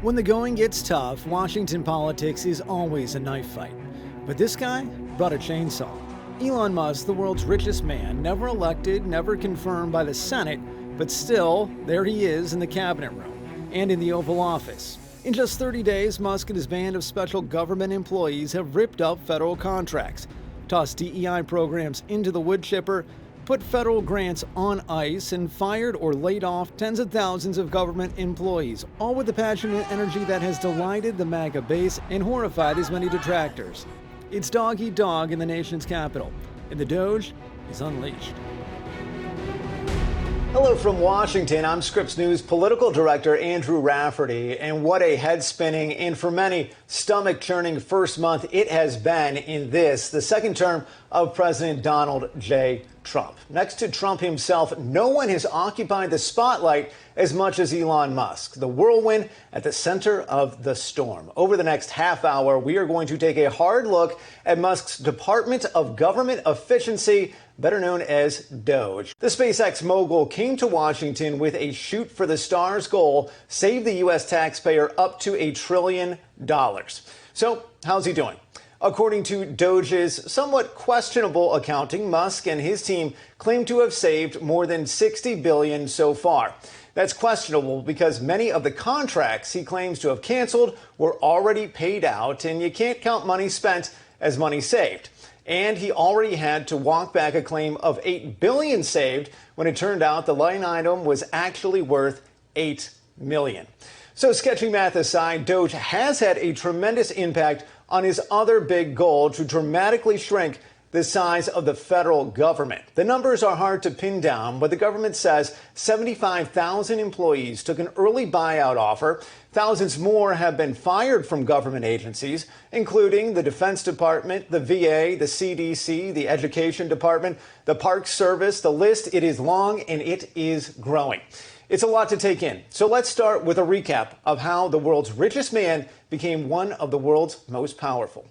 When the going gets tough, Washington politics is always a knife fight. But this guy brought a chainsaw. Elon Musk, the world's richest man, never elected, never confirmed by the Senate, but still, there he is in the cabinet room and in the Oval Office. In just 30 days, Musk and his band of special government employees have ripped up federal contracts, tossed DEI programs into the wood chipper, put federal grants on ice, and fired or laid off tens of thousands of government employees, all with the passion and energy that has delighted the MAGA base and horrified as many detractors. It's dog eat dog in the nation's capital, and the Doge is unleashed. Hello from Washington. I'm Scripps News political director Andrew Rafferty, and what a head-spinning and for many stomach-churning first month it has been in the second term of President Donald J. Trump. Next to Trump himself, no one has occupied the spotlight as much as Elon Musk, the whirlwind at the center of the storm. Over the next half hour, we are going to take a hard look at Musk's Department of Government Efficiency, better known as Doge. The SpaceX mogul came to Washington with a shoot for the stars goal, save the U.S. taxpayer up to $1 trillion. So, how's he doing? According to Doge's somewhat questionable accounting, Musk and his team claim to have saved more than $60 billion so far. That's questionable because many of the contracts he claims to have canceled were already paid out, and you can't count money spent as money saved. And he already had to walk back a claim of $8 billion saved when it turned out the line item was actually worth $8 million. So sketchy math aside, Doge has had a tremendous impact on his other big goal to dramatically shrink the size of the federal government. The numbers are hard to pin down, but the government says 75,000 employees took an early buyout offer. Thousands more have been fired from government agencies, including the Defense Department, the VA, the CDC, the Education Department, the Park Service. The list, it is long and it is growing. It's a lot to take in. So let's start with a recap of how the world's richest man became one of the world's most powerful.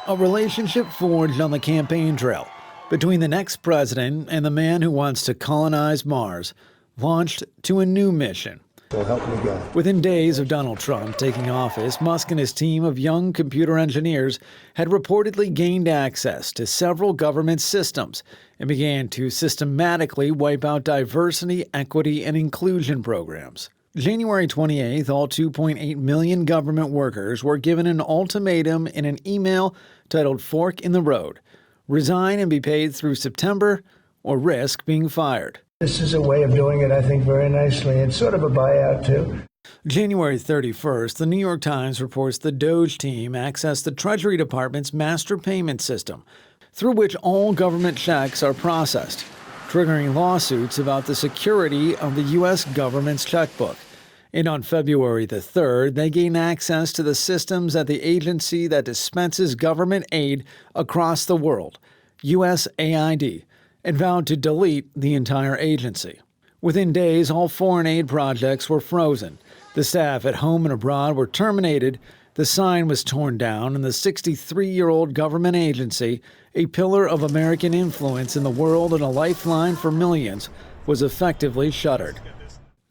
A relationship forged on the campaign trail between the next president and the man who wants to colonize Mars, launched to a new mission. So help me God. Within days of Donald Trump taking office, Musk and his team of young computer engineers had reportedly gained access to several government systems and began to systematically wipe out diversity, equity, and inclusion programs. January 28th, all 2.8 million government workers were given an ultimatum in an email titled "Fork in the Road: resign and be paid through September or risk being fired." This is a way of doing it, I think, very nicely. It's sort of a buyout, too. January 31st, the New York Times reports the Doge team accessed the Treasury Department's master payment system, through which all government checks are processed, triggering lawsuits about the security of the U.S. government's checkbook. And on February the 3rd, they gained access to the systems at the agency that dispenses government aid across the world, USAID, and vowed to delete the entire agency. Within days, all foreign aid projects were frozen. The staff at home and abroad were terminated, the sign was torn down, and the 63-year-old government agency, a pillar of American influence in the world and a lifeline for millions, was effectively shuttered.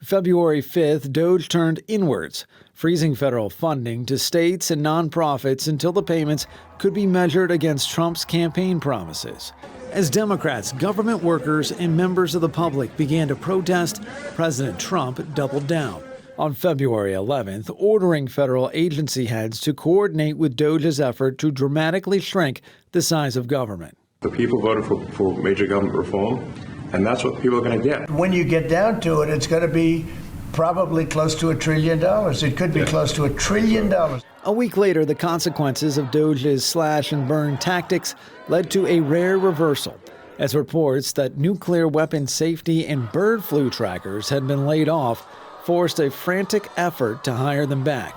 February 5th, Doge turned inwards, freezing federal funding to states and nonprofits until the payments could be measured against Trump's campaign promises. As Democrats, government workers, and members of the public began to protest, President Trump doubled down on February 11th, ordering federal agency heads to coordinate with Doge's effort to dramatically shrink the size of government. The people voted for major government reform, and that's what people are going to get. When you get down to it, it's going to be probably close to $1 trillion. It could be close to $1 trillion. A week later, the consequences of Doge's slash-and-burn tactics led to a rare reversal, as reports that nuclear weapon safety and bird flu trackers had been laid off forced a frantic effort to hire them back,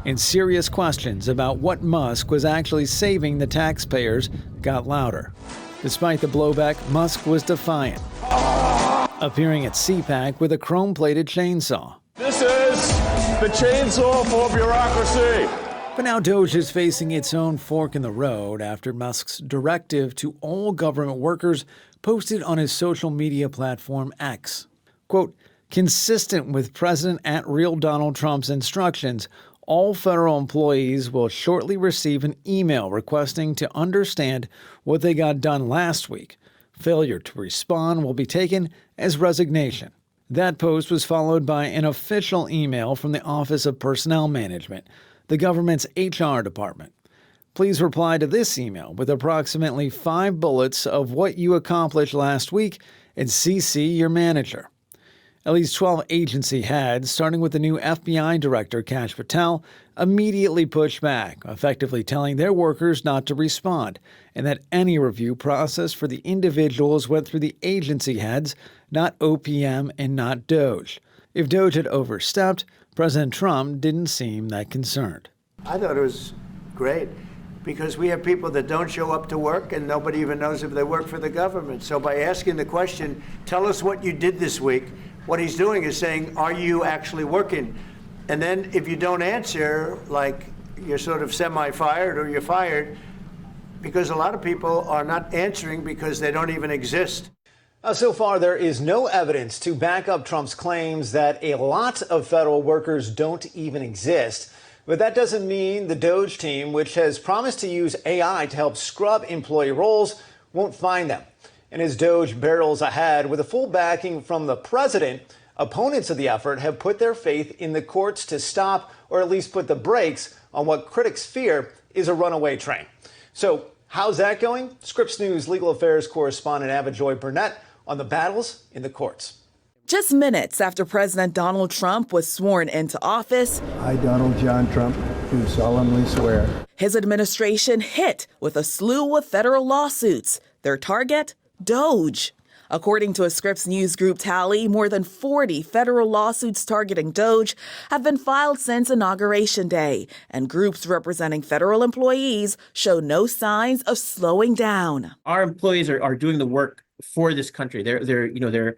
and serious questions about what Musk was actually saving the taxpayers got louder. Despite the blowback, Musk was defiant, appearing at CPAC with a chrome-plated chainsaw. This is the chainsaw for bureaucracy. But now Doge is facing its own fork in the road after Musk's directive to all government workers posted on his social media platform X. Quote, consistent with President @Real Donald Trump's instructions, All federal employees will shortly receive an email requesting to understand what they got done last week. Failure to respond will be taken as resignation. That post was followed by an official email from the Office of Personnel Management, the government's HR department. Please reply to this email with approximately 5 bullets of what you accomplished last week and CC your manager. At least 12 agency heads, starting with the new FBI director, Kash Patel, immediately pushed back, effectively telling their workers not to respond, and that any review process for the individuals went through the agency heads, not OPM and not Doge. If Doge had overstepped, President Trump didn't seem that concerned. I thought it was great because we have people that don't show up to work and nobody even knows if they work for the government. So by asking the question, tell us what you did this week, what he's doing is saying, are you actually working? And then if you don't answer, like you're sort of semi-fired or you're fired, because a lot of people are not answering because they don't even exist. So far, there is no evidence to back up Trump's claims that a lot of federal workers don't even exist. But that doesn't mean the Doge team, which has promised to use AI to help scrub employee roles, won't find them. And as Doge barrels ahead with a full backing from the president, opponents of the effort have put their faith in the courts to stop or at least put the brakes on what critics fear is a runaway train. So how's that going? Scripps News legal affairs correspondent Avajoy Burnett on the battles in the courts. Just minutes after President Donald Trump was sworn into office, I, Donald John Trump, do solemnly swear. His administration hit with a slew of federal lawsuits. Their target? Doge. According to a Scripps News Group tally, more than 40 federal lawsuits targeting Doge have been filed since Inauguration Day, and groups representing federal employees show no signs of slowing down. Our employees are doing the work for this country. They're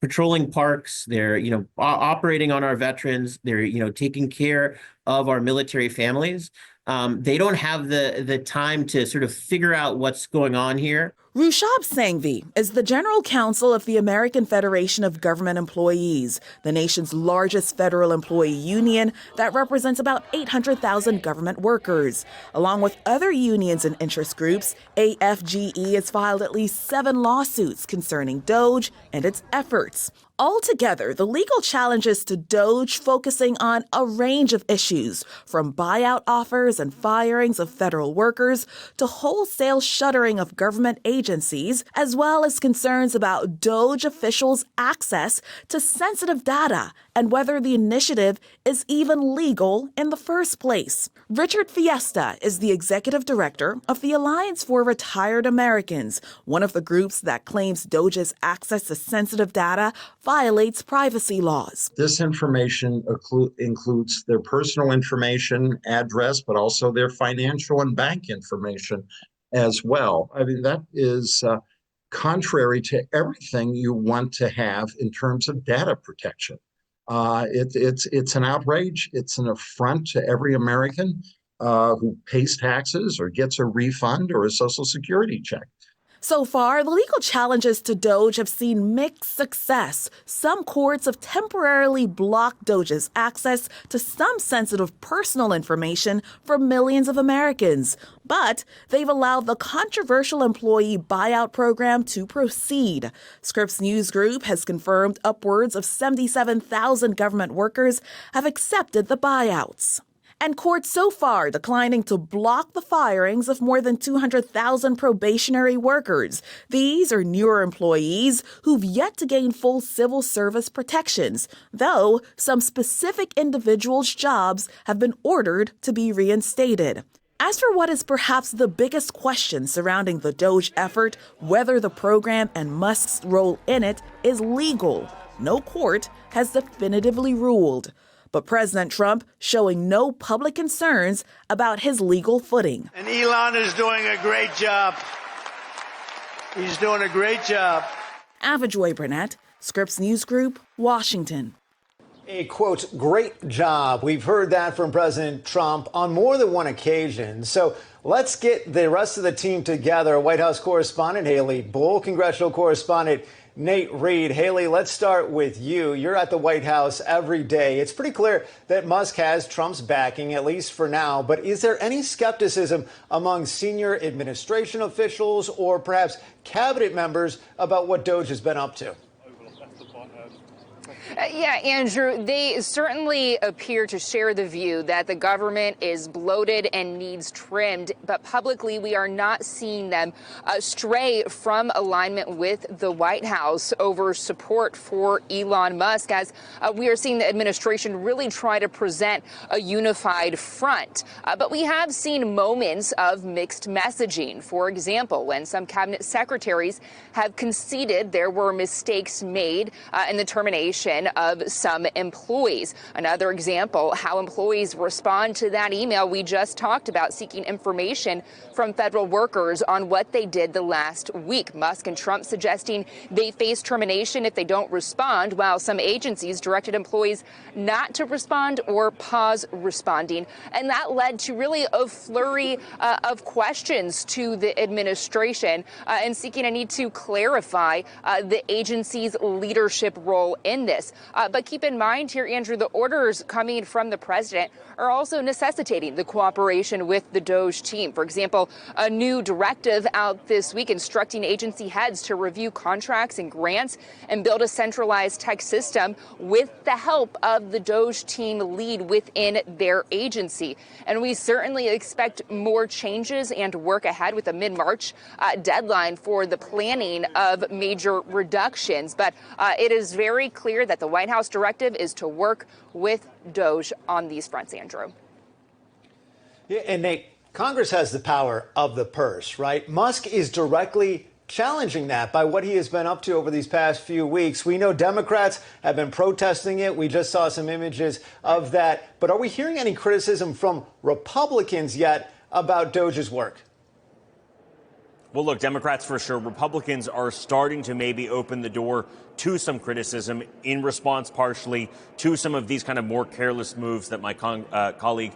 patrolling parks. They're operating on our veterans. They're taking care of our military families. They don't have the time to sort of figure out what's going on here. Rushabh Sanghvi is the general counsel of the American Federation of Government Employees, the nation's largest federal employee union that represents about 800,000 government workers. Along with other unions and interest groups, AFGE has filed at least 7 lawsuits concerning Doge and its efforts. Altogether, the legal challenges to Doge focusing on a range of issues, from buyout offers and firings of federal workers to wholesale shuttering of government agencies, as well as concerns about Doge officials' access to sensitive data and whether the initiative is even legal in the first place. Richard Fiesta is the executive director of the Alliance for Retired Americans, one of the groups that claims Doge's access to sensitive data violates privacy laws. This information includes their personal information, address, but also their financial and bank information as well. I mean, that is contrary to everything you want to have in terms of data protection. It's an outrage. It's an affront to every American who pays taxes or gets a refund or a Social Security check. So far, the legal challenges to Doge have seen mixed success. Some courts have temporarily blocked Doge's access to some sensitive personal information for millions of Americans. But they've allowed the controversial employee buyout program to proceed. Scripps News Group has confirmed upwards of 77,000 government workers have accepted the buyouts. And courts so far declining to block the firings of more than 200,000 probationary workers. These are newer employees who've yet to gain full civil service protections, though some specific individuals' jobs have been ordered to be reinstated. As for what is perhaps the biggest question surrounding the Doge effort, whether the program and Musk's role in it is legal, no court has definitively ruled. But President Trump showing no public concerns about his legal footing. And Elon is doing a great job. He's doing a great job. Avajoy Burnett, Scripps News Group, Washington. A, quote, great job. We've heard that from President Trump on more than one occasion. So let's get the rest of the team together. White House correspondent Haley Bull, congressional correspondent Nate Reed. Haley, let's start with you. You're at the White House every day. It's pretty clear that Musk has Trump's backing, at least for now. But is there any skepticism among senior administration officials or perhaps cabinet members about what Doge has been up to? Yeah, Andrew, they certainly appear to share the view that the government is bloated and needs trimmed. But publicly, we are not seeing them stray from alignment with the White House over support for Elon Musk, as we are seeing the administration really try to present a unified front. But we have seen moments of mixed messaging. For example, when some cabinet secretaries have conceded there were mistakes made in the termination of some employees. Another example, how employees respond to that email we just talked about, seeking information from federal workers on what they did the last week. Musk and Trump suggesting they face termination if they don't respond, while some agencies directed employees not to respond or pause responding. And that led to really a flurry of questions to the administration and seeking a need to clarify the agency's leadership role in this. But keep in mind here, Andrew, the orders coming from the president are also necessitating the cooperation with the Doge team. For example, a new directive out this week instructing agency heads to review contracts and grants and build a centralized tech system with the help of the Doge team lead within their agency. And we certainly expect more changes and work ahead with a mid-March deadline for the planning of major reductions. But it is very clear that the White House directive is to work with Doge on these fronts, Andrew. Yeah, and Nate, Congress has the power of the purse, right? Musk is directly challenging that by what he has been up to over these past few weeks. We know Democrats have been protesting it. We just saw some images of that. But are we hearing any criticism from Republicans yet about Doge's work? Well, look, Democrats for sure. Republicans are starting to maybe open the door to some criticism in response partially to some of these kind of more careless moves that my colleague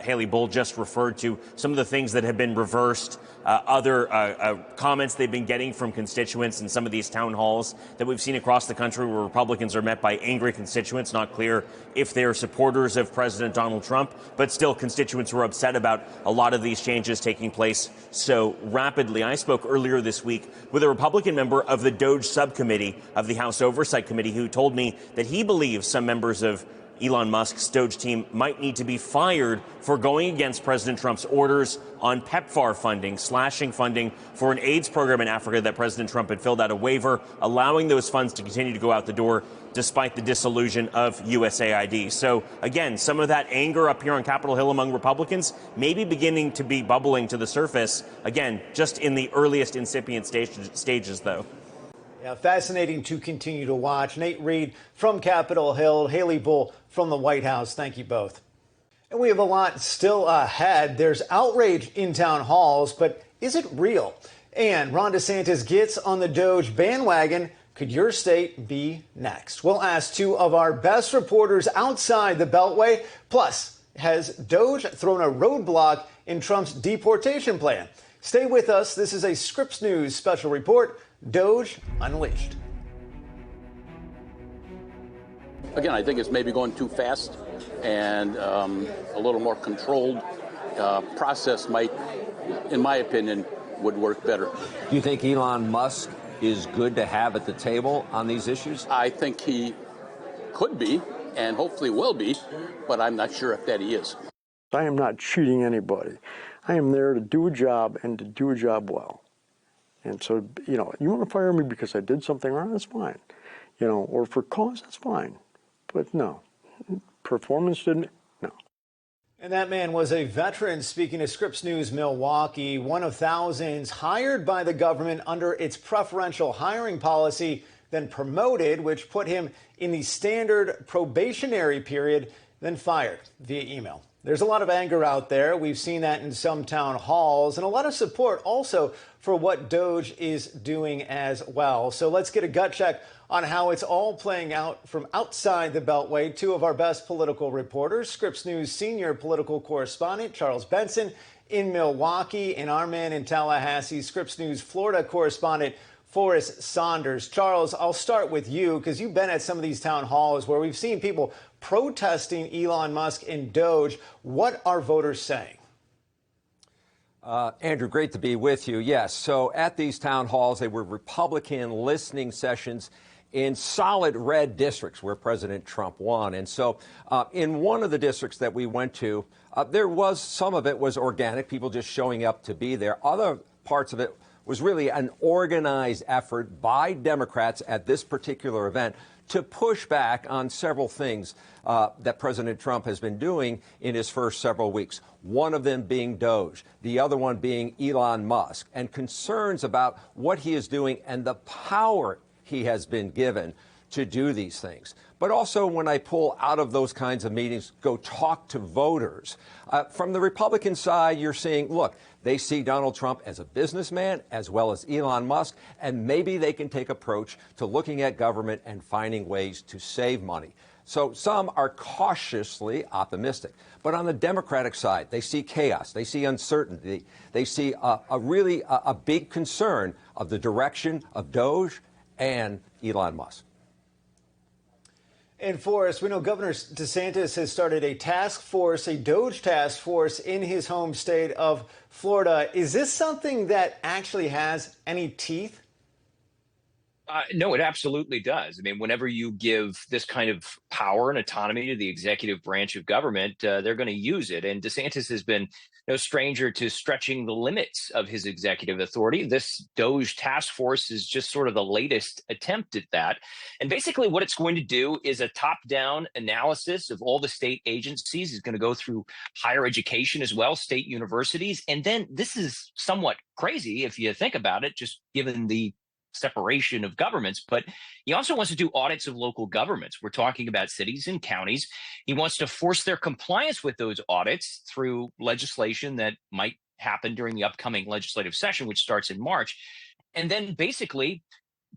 Haley Bull just referred to, some of the things that have been reversed, other comments they've been getting from constituents in some of these town halls that we've seen across the country where Republicans are met by angry constituents, not clear if they're supporters of President Donald Trump, but still constituents were upset about a lot of these changes taking place so rapidly. I spoke earlier this week with a Republican member of the Doge subcommittee of the House Oversight Committee who told me that he believes some members of Elon Musk's Doge team might need to be fired for going against President Trump's orders on PEPFAR funding, slashing funding for an AIDS program in Africa that President Trump had filled out a waiver, allowing those funds to continue to go out the door despite the dissolution of USAID. So, again, some of that anger up here on Capitol Hill among Republicans may be beginning to be bubbling to the surface, again, just in the earliest incipient stages, though. Yeah, fascinating to continue to watch. Nate Reed from Capitol Hill, Haley Bull from the White House. Thank you both. And we have a lot still ahead. There's outrage in town halls, but is it real? And Ron DeSantis gets on the Doge bandwagon. Could your state be next? We'll ask two of our best reporters outside the Beltway. Plus, has Doge thrown a roadblock in Trump's deportation plan? Stay with us. This is a Scripps News special report. Doge Unleashed. Again, I think it's maybe going too fast, and a little more controlled process might, in my opinion, would work better. Do you think Elon Musk is good to have at the table on these issues? I think he could be, and hopefully will be, but I'm not sure if that he is. I am not cheating anybody. I am there to do a job and to do a job well. And so, you want to fire me because I did something wrong, that's fine. Or for cause, that's fine. But no, performance didn't, no. And that man was a veteran speaking to Scripps News Milwaukee, one of thousands hired by the government under its preferential hiring policy, then promoted, which put him in the standard probationary period, then fired via email. There's a lot of anger out there. We've seen that in some town halls, and a lot of support also for what Doge is doing as well. So let's get a gut check on how it's all playing out from outside the Beltway. Two of our best political reporters, Scripps News senior political correspondent Charles Benson in Milwaukee, and our man in Tallahassee, Scripps News Florida correspondent Forrest Saunders. Charles, I'll start with you because you've been at some of these town halls where we've seen people protesting Elon Musk and Doge. What are voters saying? Andrew, great to be with you. Yes, so at these town halls, they were Republican listening sessions in solid red districts where President Trump won. And so in one of the districts that we went to, there was some of it was organic, people just showing up to be there. Other parts of it was really an organized effort by Democrats at this particular event to push back on several things that President Trump has been doing in his first several weeks. One of them being Doge, the other one being Elon Musk, and concerns about what he is doing and the power he has been given to do these things. But also when I pull out of those kinds of meetings, go talk to voters. From the Republican side, you're seeing, look, they see Donald Trump as a businessman as well as Elon Musk, and maybe they can take approach to looking at government and finding ways to save money. So some are cautiously optimistic. But on the Democratic side, they see chaos. They see uncertainty. They see a big concern of the direction of Doge and Elon Musk. And Forrest, we know Governor DeSantis has started a task force, a Doge task force in his home state of Florida. Is this something that actually has any teeth? No, it absolutely does. I mean, whenever you give this kind of power and autonomy to the executive branch of government, they're going to use it. And DeSantis has been no stranger to stretching the limits of his executive authority. This Doge task force is just sort of the latest attempt at that. And basically what it's going to do is a top-down analysis of all the state agencies. It's going to go through higher education as well, state universities. And then this is somewhat crazy if you think about it, just given the separation of governments, but he also wants to do audits of local governments. We're talking about cities and counties. He wants to force their compliance with those audits through legislation that might happen during the upcoming legislative session, which starts in March, and then basically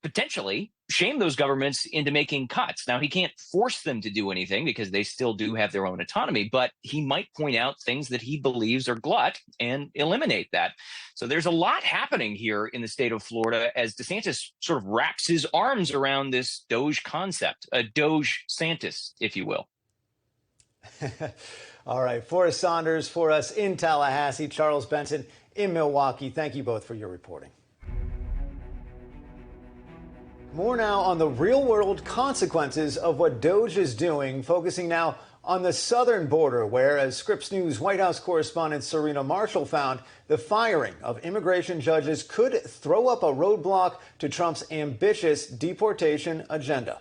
potentially shame those governments into making cuts. Now, he can't force them to do anything because they still do have their own autonomy, but he might point out things that he believes are glut and eliminate that. So there's a lot happening here in the state of Florida as DeSantis sort of wraps his arms around this Doge concept, a Doge Santis, if you will. All right, Forrest Saunders for us in Tallahassee, Charles Benson in Milwaukee. Thank you both for your reporting. More now on the real-world consequences of what Doge is doing, focusing now on the southern border, where, as Scripps News White House correspondent Serena Marshall found, the firing of immigration judges could throw up a roadblock to Trump's ambitious deportation agenda.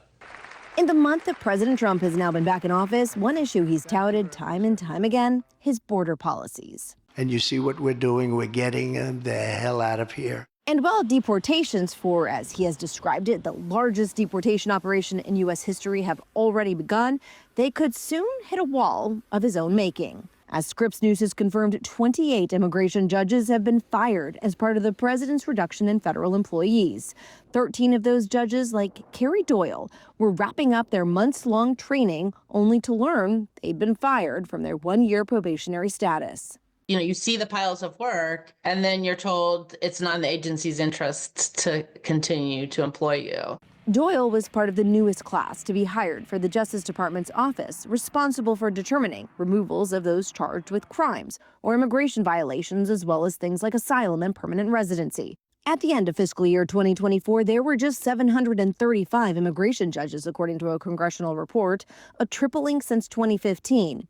In the month that President Trump has now been back in office, one issue he's touted time and time again, his border policies. And you see what we're doing, we're getting them the hell out of here. And while deportations for, as he has described it, the largest deportation operation in U.S. history have already begun, they could soon hit a wall of his own making. As Scripps News has confirmed, 28 immigration judges have been fired as part of the president's reduction in federal employees. 13 of those judges, like Carrie Doyle, were wrapping up their months-long training only to learn they'd been fired from their one-year probationary status. You know, you see the piles of work and then you're told it's not in the agency's interest to continue to employ you. Doyle was part of the newest class to be hired for the Justice Department's office, responsible for determining removals of those charged with crimes or immigration violations, as well as things like asylum and permanent residency. At the end of fiscal year 2024, there were just 735 immigration judges, according to a congressional report, a tripling since 2015.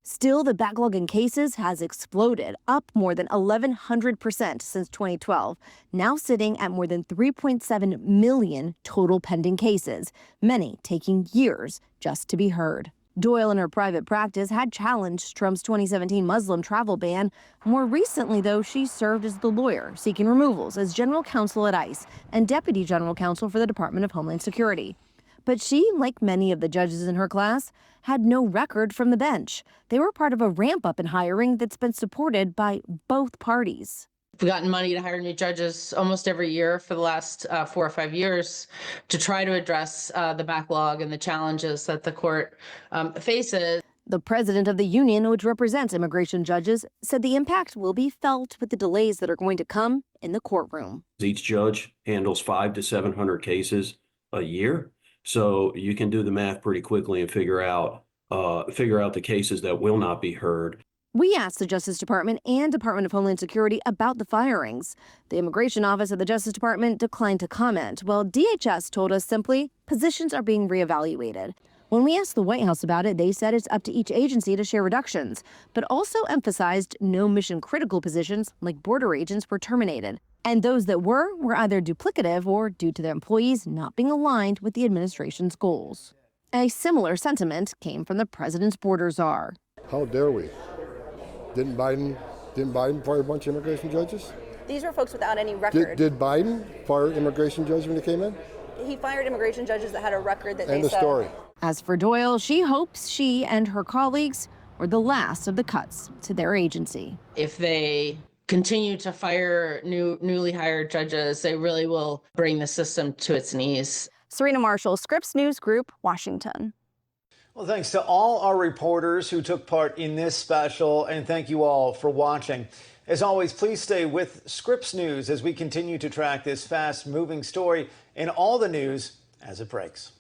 Still, the backlog in cases has exploded, up more than 1,100% since 2012, now sitting at more than 3.7 million total pending cases, many taking years just to be heard. Doyle in her private practice had challenged Trump's 2017 Muslim travel ban. More recently, though, she served as the lawyer seeking removals as general counsel at ICE and deputy general counsel for the Department of Homeland Security. But she, like many of the judges in her class, had no record from the bench. They were part of a ramp-up in hiring that's been supported by both parties. We've gotten money to hire new judges almost every year for the last 4 or 5 years to try to address the backlog and the challenges that the court faces. The president of the union, which represents immigration judges, said the impact will be felt with the delays that are going to come in the courtroom. Each judge handles 500 to 700 cases a year, so you can do the math pretty quickly and figure out the cases that will not be heard. We asked the Justice Department and Department of Homeland Security about the firings. The Immigration Office of the Justice Department declined to comment, while DHS told us simply positions are being reevaluated. When we asked the White House about it, they said it's up to each agency to share reductions, but also emphasized no mission-critical positions like border agents were terminated. And those that were either duplicative or due to their employees not being aligned with the administration's goals. A similar sentiment came from the president's border czar. How dare we? Didn't Biden fire a bunch of immigration judges? These were folks without any record. Did Biden fire immigration judges when he came in? He fired immigration judges that had a record that End they of said. story. As for Doyle, she hopes she and her colleagues were the last of the cuts to their agency. If they continue to fire newly hired judges, they really will bring the system to its knees. Serena Marshall, Scripps News Group, Washington. Well, thanks to all our reporters who took part in this special, and thank you all for watching. As always, please stay with Scripps News as we continue to track this fast-moving story and all the news as it breaks.